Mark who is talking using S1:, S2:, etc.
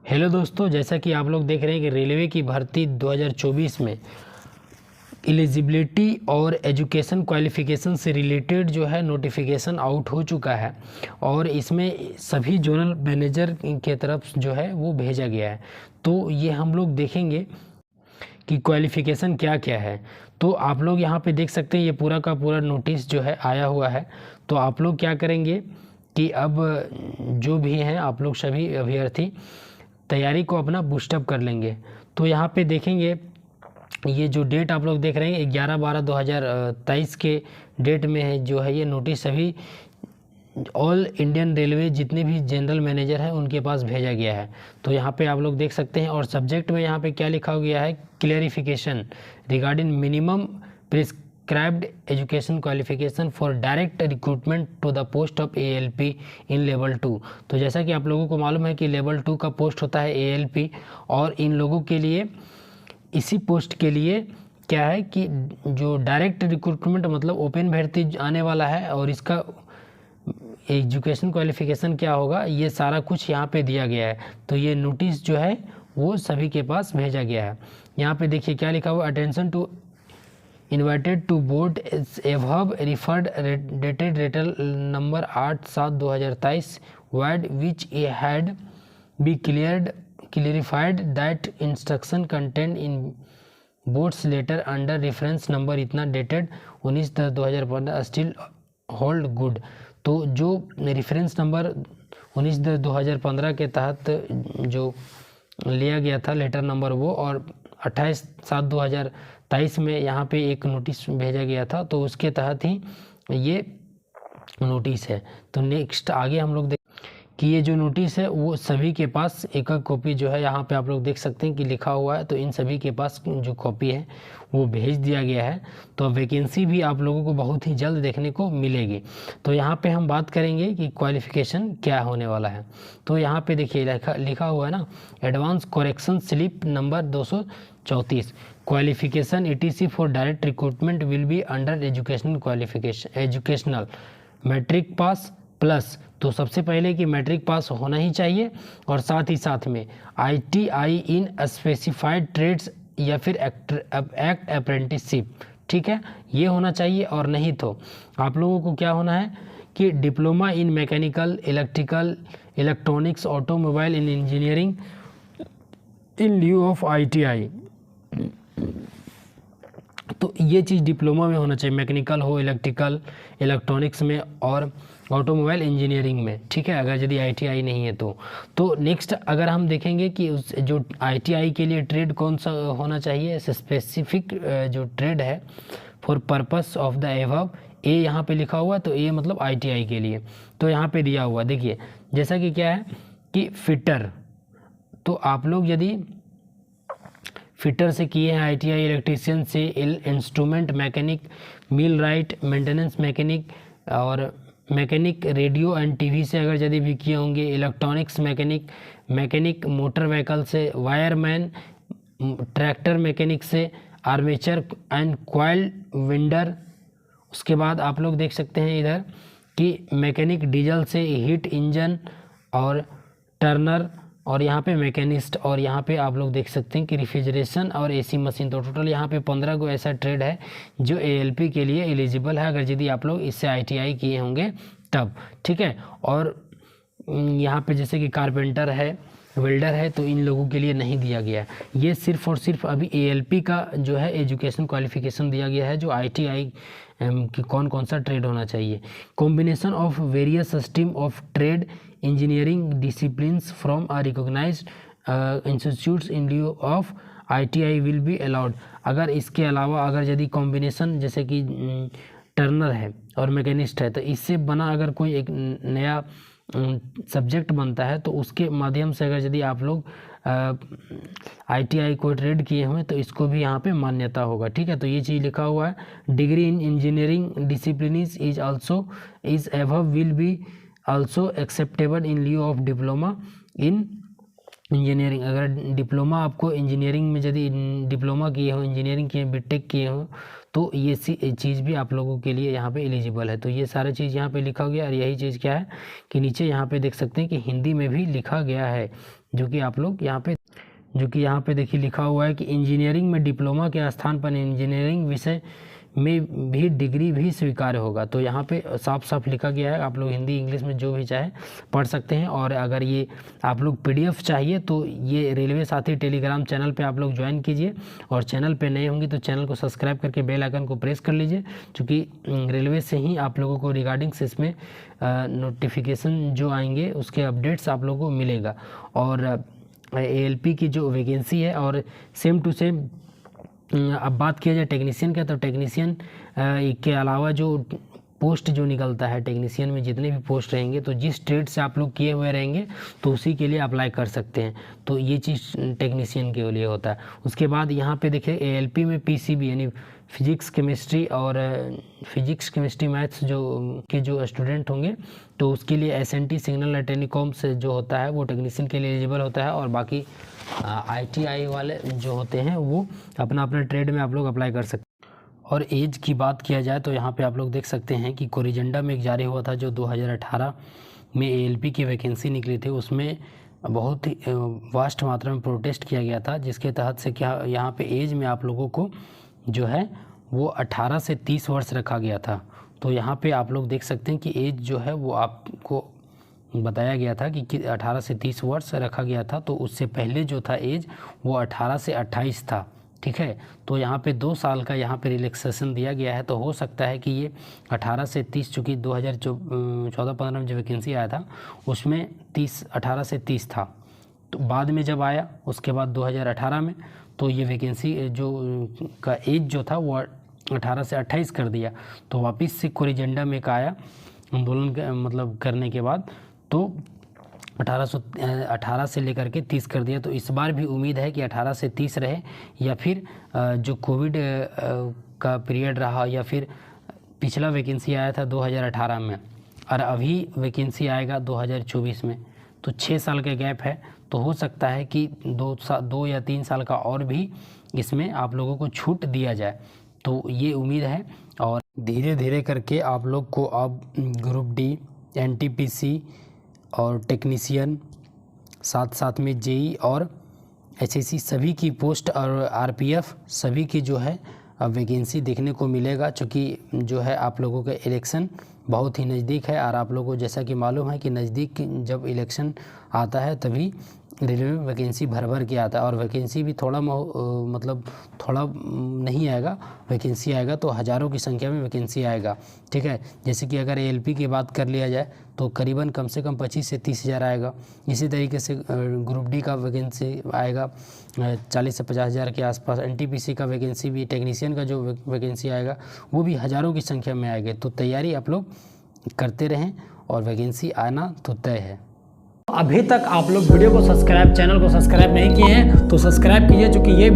S1: Hello दोस्तों, जैसा कि आप लोग देख रहे हैं कि रेलवे की भर्ती 2024 में एलिजिबिलिटी और एजुकेशन क्वालिफ़िकेशन से रिलेटेड जो है नोटिफिकेशन आउट हो चुका है और इसमें सभी जोनल मैनेजर के तरफ जो है वो भेजा गया है। तो ये हम लोग देखेंगे कि क्वालिफ़िकेशन क्या क्या है। तो आप लोग यहाँ पे देख सकते हैं ये पूरा का पूरा नोटिस जो है आया हुआ है। तो आप लोग क्या करेंगे कि अब जो भी हैं आप लोग सभी अभ्यर्थी तैयारी को अपना बूस्टअप कर लेंगे। तो यहाँ पे देखेंगे ये जो डेट आप लोग देख रहे हैं 11/12/2023 के डेट में है जो है ये नोटिस सभी ऑल इंडियन रेलवे जितने भी जनरल मैनेजर हैं उनके पास भेजा गया है। तो यहाँ पे आप लोग देख सकते हैं और सब्जेक्ट में यहाँ पे क्या लिखा गया है, clarification regarding minimum prescribed education qualification for direct recruitment to the post of ALP in level 2। तो जैसा कि आप लोगों को मालूम है कि लेवल 2 का पोस्ट होता है ALP और इन लोगों के लिए इसी पोस्ट के लिए क्या है कि जो डायरेक्ट रिक्रूटमेंट मतलब ओपन भर्ती आने वाला है और इसका एजुकेशन क्वालिफिकेशन क्या होगा ये सारा कुछ यहाँ पे दिया गया है। तो ये नोटिस जो है वो सभी के पास भेजा गया है। यहाँ पे देखिए क्या लिखा हुआ, attention to invited to board एवहब रिफर्ड डेटेड रेटल number 8/7/2023 vide which a had be clarified that instruction content in board's letter under reference number इतना डेटेड 19/10/2015 स्टिल होल्ड गुड। तो जो रेफरेंस नंबर 19/10/2015 के तहत जो लिया गया था लेटर नंबर वो और 28/7/2023 में यहाँ पे एक नोटिस भेजा गया था तो उसके तहत ही ये नोटिस है। तो नेक्स्ट आगे हम लोग कि ये जो नोटिस है वो सभी के पास एक कॉपी जो है यहाँ पे आप लोग देख सकते हैं कि लिखा हुआ है। तो इन सभी के पास जो कॉपी है वो भेज दिया गया है। तो वैकेंसी भी आप लोगों को बहुत ही जल्द देखने को मिलेगी। तो यहाँ पे हम बात करेंगे कि क्वालिफ़िकेशन क्या होने वाला है। तो यहाँ पे देखिए लिखा हुआ है ना, advance correction slip number 234 qualification ETC for direct recruitment will be under educational qualification educational matric pass plus. तो सबसे पहले कि मैट्रिक पास होना ही चाहिए और साथ ही साथ में ITI इन स्पेसिफाइड ट्रेड्स या फिर एक्ट अप्रेंटिसशिप, ठीक है, ये होना चाहिए। और नहीं तो आप लोगों को क्या होना है कि diploma in mechanical, electrical, electronics, automobile in engineering in lieu of ITI। तो ये चीज़ डिप्लोमा में होना चाहिए, मैकेनिकल हो, इलेक्ट्रिकल, इलेक्ट्रॉनिक्स में और ऑटोमोबाइल इंजीनियरिंग में, ठीक है, अगर यदि ITI नहीं है तो नेक्स्ट अगर हम देखेंगे कि उस जो ITI के लिए ट्रेड कौन सा होना चाहिए, स्पेसिफिक जो ट्रेड है for purpose of the above, ए यहाँ पे लिखा हुआ, तो ए मतलब ITI के लिए। तो यहाँ पे दिया हुआ देखिए जैसा कि क्या है कि फिटर, तो आप लोग यदि फिटर से किए हैं ITI, इलेक्ट्रीशियन से इंस्ट्रूमेंट मैकेनिक, मिल राइट, मेंटेनेंस मैकेनिक और मैकेनिक रेडियो एंड TV से अगर यदि भी किए होंगे, इलेक्ट्रॉनिक्स मैकेनिक मोटर व्हीकल से, वायरमैन ट्रैक्टर मैकेनिक से, आर्मेचर एंड कॉइल विंडर। उसके बाद आप लोग देख सकते हैं इधर कि मैकेनिक डीजल से, हीट इंजन और टर्नर, और यहाँ पे मैकेनिस्ट, और यहाँ पे आप लोग देख सकते हैं कि रेफ्रिजरेशन और AC मशीन। तो टोटल यहाँ पे 15 को ऐसा ट्रेड है जो ALP के लिए एलिजिबल है अगर यदि आप लोग इससे ITI किए होंगे तब, ठीक है। और यहाँ पे जैसे कि कारपेंटर है, वेल्डर है, तो इन लोगों के लिए नहीं दिया गया है। ये सिर्फ और सिर्फ अभी ALP का जो है एजुकेशन क्वालिफिकेशन दिया गया है जो ITI कि कौन कौन सा ट्रेड होना चाहिए। Combination of various stream of trade engineering disciplines from a recognised institutes in lieu of ITI will be allowed. अगर इसके अलावा अगर यदि कॉम्बिनेशन जैसे कि टर्नर है और मैकेनिस्ट है तो इससे बना अगर कोई एक नया सब्जेक्ट बनता है तो उसके माध्यम से अगर यदि आप लोग ITI को ट्रेड किए हुए तो इसको भी यहाँ पे मान्यता होगा, ठीक है। तो ये चीज़ लिखा हुआ है। Degree in engineering discipline is also is above will be also acceptable in lieu of diploma in engineering. अगर डिप्लोमा आपको इंजीनियरिंग में यदि डिप्लोमा किए हो, इंजीनियरिंग किए, BTech किए हो तो ये चीज़ भी आप लोगों के लिए यहाँ पे एलिजिबल है। तो ये सारा चीज़ यहाँ पे लिखा गया। और यही चीज़ क्या है कि नीचे यहाँ पे देख सकते हैं कि हिंदी में भी लिखा गया है, जो कि आप लोग यहाँ पे देखिए लिखा हुआ है कि इंजीनियरिंग में डिप्लोमा के स्थान पर इंजीनियरिंग विषय में भी डिग्री भी स्वीकार्य होगा। तो यहाँ पे साफ साफ लिखा गया है, आप लोग हिंदी इंग्लिश में जो भी चाहे पढ़ सकते हैं। और अगर ये आप लोग PDF चाहिए तो ये रेलवे साथी टेलीग्राम चैनल पे आप लोग ज्वाइन कीजिए। और चैनल पे नए होंगे तो चैनल को सब्सक्राइब करके बेल आइकन को प्रेस कर लीजिए, क्योंकि रेलवे से ही आप लोगों को रिगार्डिंग्स इसमें नोटिफिकेशन जो आएंगे उसके अपडेट्स आप लोगों को मिलेगा। और ALP की जो वैकेंसी है, और सेम टू सेम अब बात किया जाए टेक्नीशियन का, तो टेक्नीशियन के अलावा जो पोस्ट जो निकलता है टेक्नीशियन में, जितने भी पोस्ट रहेंगे तो जिस ट्रेड से आप लोग किए हुए रहेंगे तो उसी के लिए अप्लाई कर सकते हैं। तो ये चीज़ टेक्नीशियन के लिए होता है। उसके बाद यहाँ पे देखिए ALP में PCB यानी फिजिक्स केमिस्ट्री मैथ्स जो स्टूडेंट होंगे तो उसके लिए SNT सिग्नल एंड टेलीकॉम से जो होता है वो टेक्नीशियन के लिए एलिजिबल होता है। और बाकी ITI वाले जो होते हैं वो अपना ट्रेड में आप लोग अप्लाई कर सकते हैं। और एज की बात किया जाए तो यहाँ पे आप लोग देख सकते हैं कि कोरिजेंडा में एक जारी हुआ था जो 2018 में ALP की वैकेंसी निकली थी, उसमें बहुत ही वास्ट मात्रा में प्रोटेस्ट किया गया था, जिसके तहत से क्या यहाँ पे एज में आप लोगों को जो है वो 18 से 30 वर्ष रखा गया था। तो यहाँ पे आप लोग देख सकते हैं कि एज जो है वो आपको बताया गया था कि 18 से 30 वर्ष रखा गया था। तो उससे पहले जो था एज वो 18 से 28 था, ठीक है। तो यहाँ पे 2 साल का यहाँ पे रिलैक्सेशन दिया गया है। तो हो सकता है कि ये 18 से 30, चूँकि 2014-15 में जो वैकेंसी आया था उसमें 18 से 30 था। तो बाद में जब आया उसके बाद 2018 में तो ये वैकेंसी जो का एज जो था वो 18 से 28 कर दिया। तो वापस से कोरिजेंडा में एक आया आंदोलन करने के बाद तो 18 से लेकर के 30 कर दिया। तो इस बार भी उम्मीद है कि 18 से 30 रहे, या फिर जो कोविड का पीरियड रहा, या फिर पिछला वैकेंसी आया था 2018 में और अभी वैकेंसी आएगा 2024 में, तो 6 साल का गैप है। तो हो सकता है कि 2 या 3 साल का और भी इसमें आप लोगों को छूट दिया जाए। तो ये उम्मीद है। और धीरे धीरे करके आप लोग को अब ग्रुप D, NTPC और टेक्नीशियन, साथ में JEE और SSC सभी की पोस्ट और RPF सभी की जो है वैकेंसी देखने को मिलेगा, चूँकि जो है आप लोगों का इलेक्शन बहुत ही नज़दीक है। और आप लोगों को जैसा कि मालूम है कि नज़दीक जब इलेक्शन आता है तभी रेलवे में वैकेंसी भर के आता है। और वैकेंसी भी थोड़ा नहीं आएगा, वैकेंसी आएगा तो हज़ारों की संख्या में वैकेंसी आएगा, ठीक है। जैसे कि अगर ALP की बात कर लिया जाए तो करीबन कम से कम 25 से 30 हज़ार आएगा। इसी तरीके से ग्रुप D का वैकेंसी आएगा 40 से 50 हज़ार के आसपास। NTPC का वैकेंसी भी, टेक्नीशियन का जो वैकेंसी आएगा वो भी हज़ारों की संख्या में आएगा। तो तैयारी आप लोग करते रहें और वैकेंसी आना तो तय है।
S2: अभी तक आप लोग वीडियो को चैनल को सब्सक्राइब नहीं किए हैं तो सब्सक्राइब कीजिए, क्योंकि ये